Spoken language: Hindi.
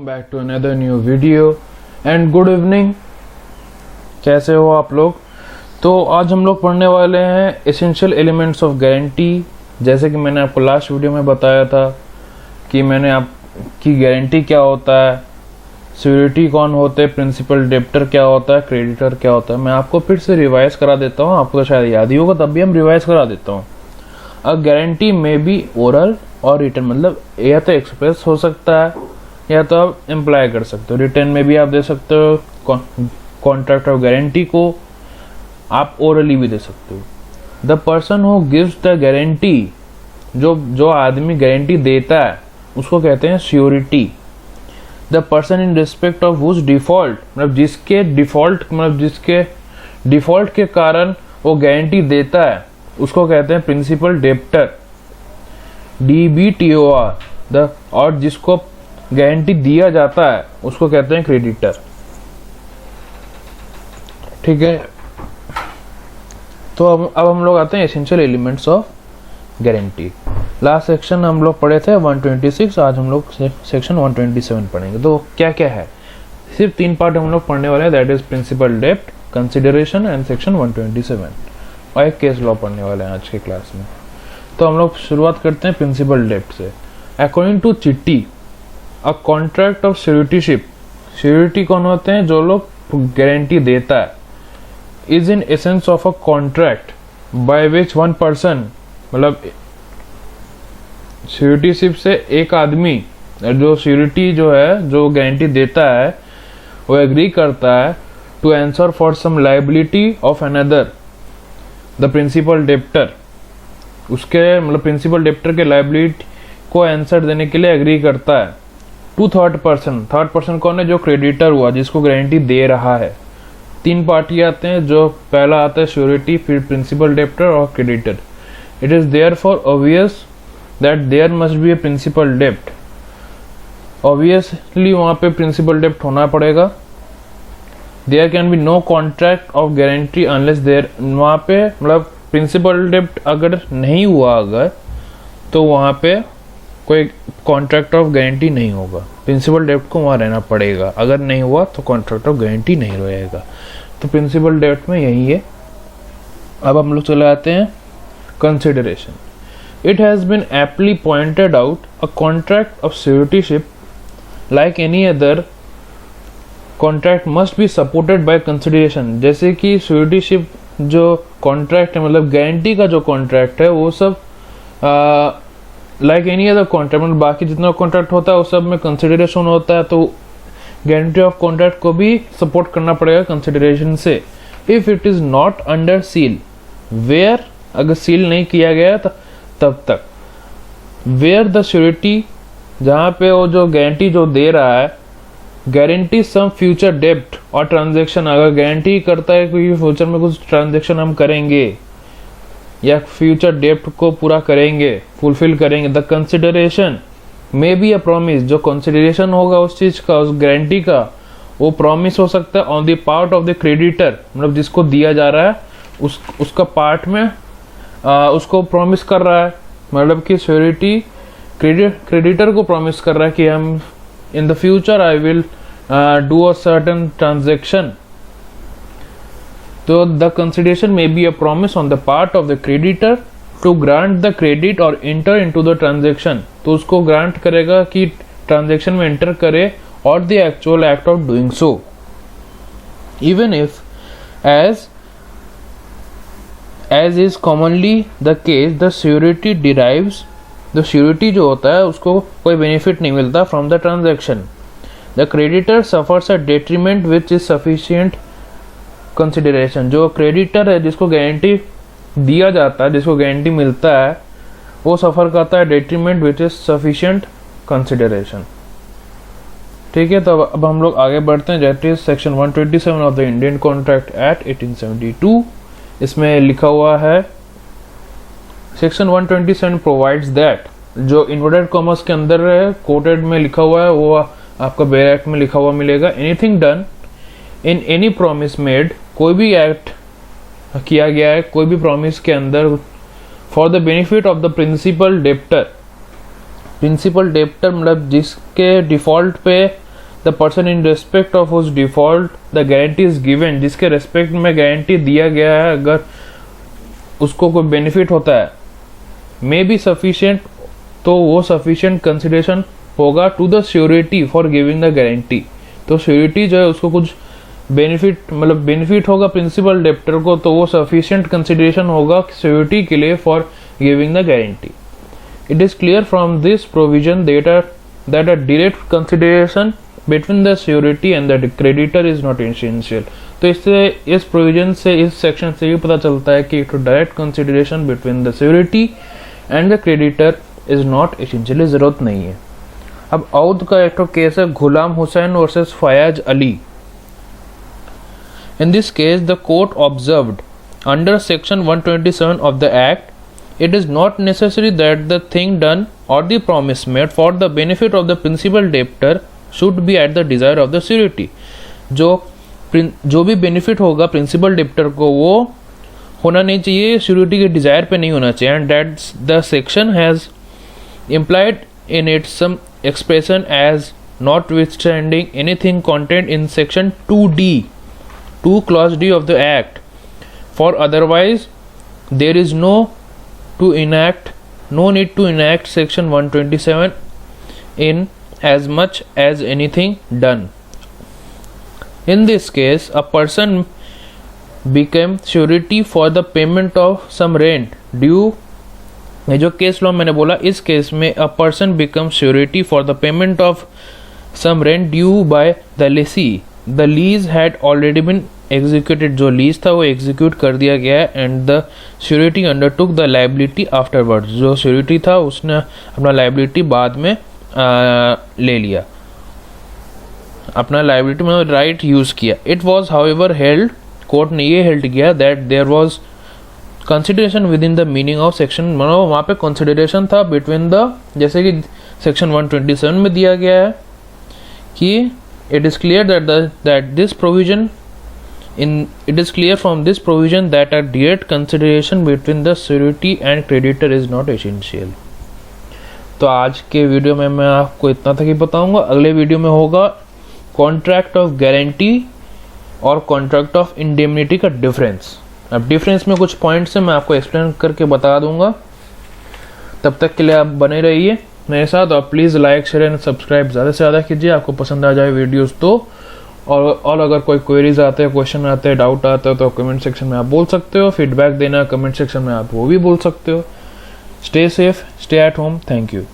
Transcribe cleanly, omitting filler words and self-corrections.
Welcome back to another new video and good evening. कैसे हो आप लोग? तो आज हम लोग पढ़ने वाले हैं एसेंशियल एलिमेंट्स ऑफ गारंटी। जैसे कि मैंने आपको लास्ट वीडियो में बताया था कि मैंने आपकी गारंटी क्या होता है, सिक्योरिटी कौन होते हैं, प्रिंसिपल डेब्टर क्या होता है, क्रेडिटर क्या होता है। मैं आपको फिर से रिवाइज करा देता हूँ, आपको तो शायद याद ही होगा, तब भी हम रिवाइज करा देता हूँ। अ गारंटी में बी ओरल और रिटर्न, मतलब या तो एक्सप्रेस हो सकता है या तो आप इम्प्लाई कर सकते हो। रिटर्न में भी आप दे सकते हो, कॉन्ट्रैक्ट ऑफ गारंटी को आप ओरली भी दे सकते हो। The person who gives the guarantee, जो आदमी गारंटी देता है उसको कहते हैं surety. The person in respect of whose default, मतलब जिसके डिफॉल्ट के कारण वो गारंटी देता है उसको कहते हैं प्रिंसिपल डेब्टर, DBTOR। और जिसको गारंटी दिया जाता है उसको कहते हैं क्रेडिटर। ठीक है, तो अब हम लोग आते हैं essential elements of guarantee. Last section हम लोग पढ़े थे 126, आज हम लोग सेक्शन 127 पढ़ेंगे। तो क्या क्या है, सिर्फ 3 पार्ट हम लोग पढ़ने वाले हैं, दैट इज प्रिंसिपल डेब्ट, कंसिडरेशन एंड सेक्शन 127, और एक केस लॉ पढ़ने वाले हैं आज के क्लास में। तो हम लोग शुरुआत करते हैं प्रिंसिपल डेब्ट से। अकॉर्डिंग टू चिट्टी, अ कॉन्ट्रैक्ट ऑफ सिक्योरिटीशिप, सिक्योरिटी कौन होते हैं? जो लोग गारंटी देता है। Is in essence of a contract by which one person, मतलब सिक्योरिटीशिप से एक आदमी जो सिक्योरिटी जो है, जो गारंटी देता है, वो एग्री करता है to answer for some liability of another the principal debtor. उसके मतलब प्रिंसिपल डेब्टर के लायबिलिटी को आंसर देने के लिए एग्री करता है टू थर्ड पर्सन कौन है? जो क्रेडिटर हुआ, जिसको गारंटी दे रहा है। 3 पार्टी आते हैं, जो पहला आता है श्योरिटी, फिर प्रिंसिपल डेब्टर और creditor. It is therefore obvious that there must be a principal डेब्ट, ऑब्वियसली वहां पे प्रिंसिपल डेब्ट होना पड़ेगा। There can be no contract of guarantee unless there, वहां पे मतलब प्रिंसिपल डेब्ट अगर नहीं हुआ अगर, तो वहां पे कोई कॉन्ट्रैक्ट ऑफ गारंटी नहीं होगा। प्रिंसिपल डेब्ट को वहां रहना पड़ेगा, अगर नहीं हुआ तो कॉन्ट्रैक्ट ऑफ गारंटी नहीं रहेगा। तो प्रिंसिपल डेब्ट में यही है। अब हम लोग चले आते हैं consideration. It has been aptly pointed out a contract of suretyship like any other contract must be supported by consideration. जैसे कि सिक्योरिटीशिप जो कॉन्ट्रैक्ट है, मतलब गारंटी का जो कॉन्ट्रैक्ट है, वो सब लाइक एनी अदर कॉन्ट्रैक्ट, मतलब बाकी जितना कॉन्ट्रैक्ट होता है उस सब में कंसिडरेशन होता है, तो गारंटी ऑफ कॉन्ट्रैक्ट को भी सपोर्ट करना पड़ेगा कंसिडरेशन से। If it is not under seal, where, अगर सील नहीं किया गया तब तक, वेयर द श्योरिटी, जहां पे वो जो गारंटी जो दे रहा है, गारंटी सम फ्यूचर डेब्ट और ट्रांजेक्शन, अगर गारंटी करता है कि फ्यूचर में कुछ ट्रांजेक्शन हम करेंगे या फ्यूचर डेब्ट को पूरा करेंगे, फुलफिल करेंगे। The consideration may be a promise, जो कंसिडरेशन होगा उस चीज का, उस गारंटी का, वो प्रॉमिस हो सकता है on the part of the creditor, मतलब जिसको दिया जा रहा है उसका पार्ट में उसको प्रॉमिस कर रहा है, मतलब कि श्योरिटी क्रेडिटर को प्रॉमिस कर रहा है कि हम in the future I will do a certain transaction. So the consideration may be a promise on the part of the creditor to grant the credit or enter into the transaction. तो उसको grant करेगा कि transaction में enter करे, or the actual act of doing so. Even if as is commonly the case, the surety derives, the surety जो होता है उसको कोई बेनिफिट नहीं मिलता from the transaction. The creditor suffers a detriment which is sufficient consideration, जो क्रेडिटर है, जिसको गारंटी दिया जाता है, जिसको गारंटी मिलता है, वो सफर करता है detriment which is sufficient consideration. ठीक है, तो अब हम लोग आगे बढ़ते हैं। That is section 127 of the Indian contract act 1872। इसमें लिखा हुआ है, सेक्शन 127 प्रोवाइड्स दैट, जो इन्वर्टेड कॉमर्स के अंदर है, कोटेड में लिखा हुआ है, वो आपका बेयर एक्ट में लिखा हुआ मिलेगा। Anything done in any promise made, कोई भी एक्ट किया गया है कोई भी प्रॉमिस के अंदर, for the benefit of the principal debtor, principal debtor मतलब जिसके डिफॉल्ट पे the person in respect of उस default the guarantee is given, जिसके रेस्पेक्ट में गारंटी दिया गया है, अगर उसको कोई बेनिफिट होता है, मे बी सफिशिएंट, तो वो सफिशिएंट कंसिडरेशन होगा to the surety for giving the guarantee. तो श्योरिटी जो है उसको कुछ बेनिफिट, मतलब बेनिफिट होगा प्रिंसिपल डेप्टर को, तो वो सफिशिएंट कंसिडरेशन होगा श्योरिटी के लिए for giving the guarantee. It is clear from this provision that a direct consideration between the surety and the creditor is not essential. तो इससे, इस प्रोविजन से, इस सेक्शन से ये पता चलता है कि direct consideration between the surety and the creditor is not essential, जरूरत नहीं है। अब औद का एक केस है Ghulam Hussain versus Fayaz Ali. In this case, the court observed under section 127 of the act, it is not necessary that the thing done or the promise made for the benefit of the principal debtor should be at the desire of the surety। जो भी बेनिफिट होगा प्रिंसिपल डेप्टर को, वो होना नहीं चाहिए श्योरिटी के डिजायर पे नहीं होना चाहिए। And that the section has implied in it some expression as notwithstanding anything contained in section 2 clause D of the act, for otherwise there is no need to enact section 127 in as much as anything done। In this case, a person became surety for the payment of some rent due। ये जो केस लॉ मैंने बोला, इस केस में a person becomes surety for the payment of some rent due by the lessee। The lease had already been executed, जो लीज था वो एग्जीक्यूट कर दिया गया है। And the surety undertook the liability afterward, जो श्योरिटी था उसने अपना लाइबिलिटी बाद में ले लिया, अपना लाइबिलिटी में राइट यूज किया। It was however held, court ने ये हेल्ड किया that there was consideration within the meaning of section, मतलब वहाँ पे कंसिडरेशन था बिटवीन द, जैसे कि सेक्शन 127 में दिया गया है कि it is clear that this provision it is clear from this provision that a direct consideration between the surety and creditor is not essential। तो आज के वीडियो में मैं आपको इतना तक ही बताऊंगा। अगले वीडियो में होगा कॉन्ट्रैक्ट ऑफ गारंटी और कॉन्ट्रैक्ट ऑफ इंडेमनिटी का डिफरेंस। अब डिफरेंस में कुछ पॉइंट्स हैं, मैं आपको एक्सप्लेन करके बता दूंगा। तब तक के लिए आप बने रहिए मेरे साथ, और please like share and subscribe ज़्यादा से ज़्यादा कीजिए, आपको पसंद आ जाए वीडियोस तो। और अगर कोई क्वेरीज आते हैं, क्वेश्चन आते हैं, डाउट आते हो, तो कमेंट सेक्शन में आप बोल सकते हो। फीडबैक देना कमेंट सेक्शन में आप वो भी बोल सकते हो। Stay safe, stay at home. Thank you.